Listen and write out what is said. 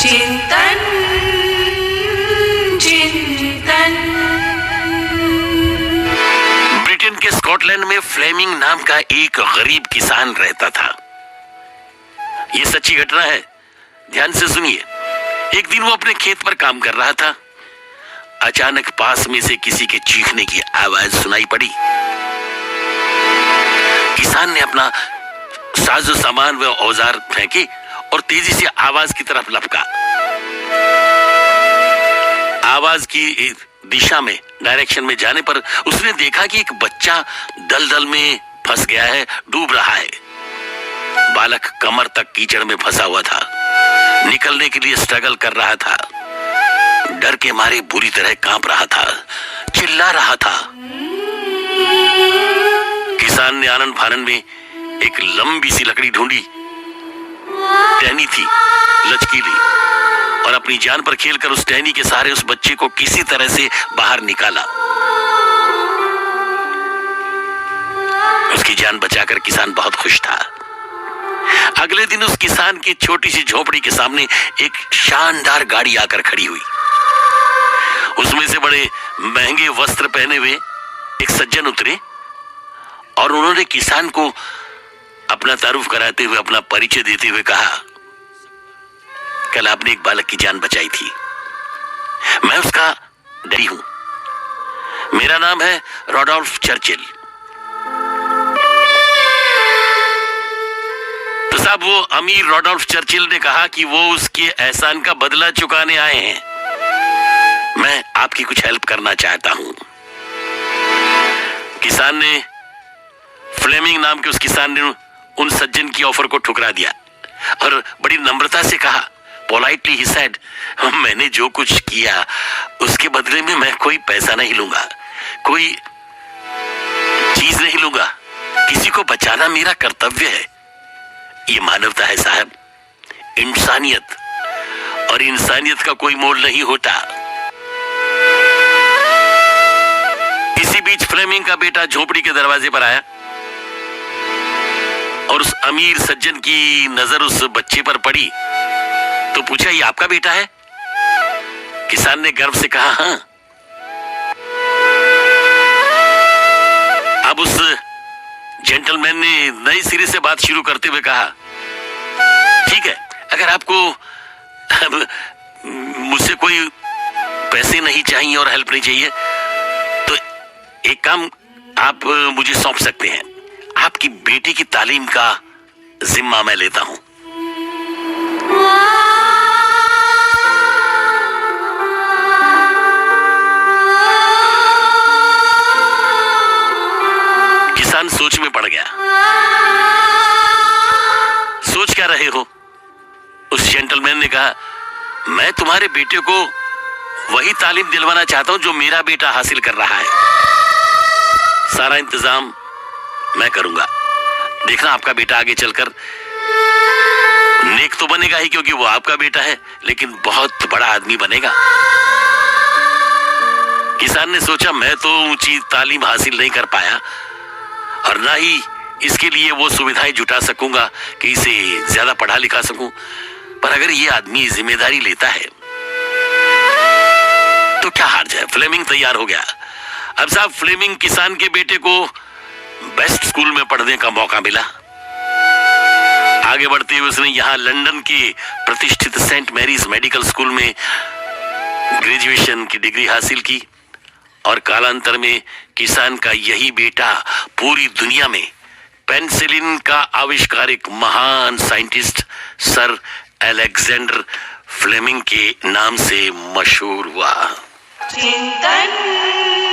चिंतन चिंतन। ब्रिटेन के स्कॉटलैंड में फ्लेमिंग नाम का एक गरीब किसान रहता था। यह सच्ची घटना है, ध्यान से सुनिए। एक दिन वो अपने खेत पर काम कर रहा था। अचानक पास में से किसी के चीखने की आवाज सुनाई पड़ी। किसान ने अपना साजो सामान व औजार फेंके और तेजी से आवाज की तरफ लपका। आवाज की दिशा में, डायरेक्शन में जाने पर उसने देखा कि एक बच्चा दलदल में फंस गया है, डूब रहा है। बालक कमर तक कीचड़ में फंसा हुआ था, निकलने के लिए स्ट्रगल कर रहा था। डर के मारे बुरी तरह कांप रहा था, चिल्ला रहा था। किसान ने आनन फानन में एक लंबी सी लकड़ी ढूंढी। टहनी थी, लचकीली, और अपनी जान पर खेलकर उस टहनी के सहारे उस बच्चे को किसी तरह से बाहर निकाला। उसकी जान बचाकर किसान बहुत खुश था। अगले दिन उस किसान की छोटी सी झोपड़ी के सामने एक शानदार गाड़ी आकर खड़ी हुई। उसमें से बड़े महंगे वस्त्र पहने हुए एक सज्जन उतरे और उन्होंने किसान को अपना तारुफ कराते हुए, अपना परिचय देते हुए कहा, कल आपने एक बालक की जान बचाई थी, मैं उसका डैडी हूं। मेरा नाम है रोडोल्फ चर्चिल। तो साहब, वो अमीर रोडोल्फ चर्चिल ने कहा कि वो उसके एहसान का बदला चुकाने आए हैं। मैं आपकी कुछ हेल्प करना चाहता हूं। किसान ने, फ्लेमिंग नाम के उस किसान ने उन सज्जन की ऑफर को ठुकरा दिया और बड़ी नम्रता से कहा, पोलाइटली ही सेड, मैंने जो कुछ किया उसके बदले में मैं कोई पैसा नहीं लूंगा, कोई चीज नहीं लूंगा। किसी को बचाना मेरा कर्तव्य है। ये मानवता है साहब, इंसानियत, और इंसानियत का कोई मोल नहीं होता। इसी बीच फ्लेमिंग का बेटा झोपड़ी के दरवाजे पर आया और उस अमीर सज्जन की नजर उस बच्चे पर पड़ी तो पूछा, ये आपका बेटा है? किसान ने गर्व से कहा, हां। अब उस जेंटलमैन ने नए सिरे से बात शुरू करते हुए कहा, ठीक है, अगर आपको मुझसे कोई पैसे नहीं चाहिए और हेल्प नहीं चाहिए तो एक काम आप मुझे सौंप सकते हैं। आपकी बेटी की तालीम का जिम्मा मैं लेता हूं। किसान सोच में पड़ गया। सोच क्या रहे हो? उस जेंटलमैन ने कहा, मैं तुम्हारे बेटे को वही तालीम दिलवाना चाहता हूं जो मेरा बेटा हासिल कर रहा है। सारा इंतजाम मैं करूंगा। देखना, आपका बेटा आगे चलकर नेक तो बनेगा ही, क्योंकि वो आपका बेटा है, लेकिन बहुत बड़ा आदमी बनेगा। किसान ने सोचा, मैं तो ऊंची तालीम हासिल नहीं कर पाया और ना ही इसके लिए वो सुविधाएं जुटा सकूंगा कि इसे ज्यादा पढ़ा लिखा सकूं, पर अगर ये आदमी जिम्मेदारी लेता है तो क्या हार जाए। फ्लेमिंग तैयार हो गया। अब साहब, फ्लेमिंग किसान के बेटे को बेस्ट स्कूल में पढ़ने का मौका मिला। आगे बढ़ते हुए उसने यहां लंदन के प्रतिष्ठित सेंट मैरीज मेडिकल स्कूल में ग्रेजुएशन की डिग्री हासिल की और कालांतर में किसान का यही बेटा पूरी दुनिया में पेनिसिलिन का आविष्कार, एक महान साइंटिस्ट सर अलेक्जेंडर फ्लेमिंग के नाम से मशहूर हुआ। चिंतन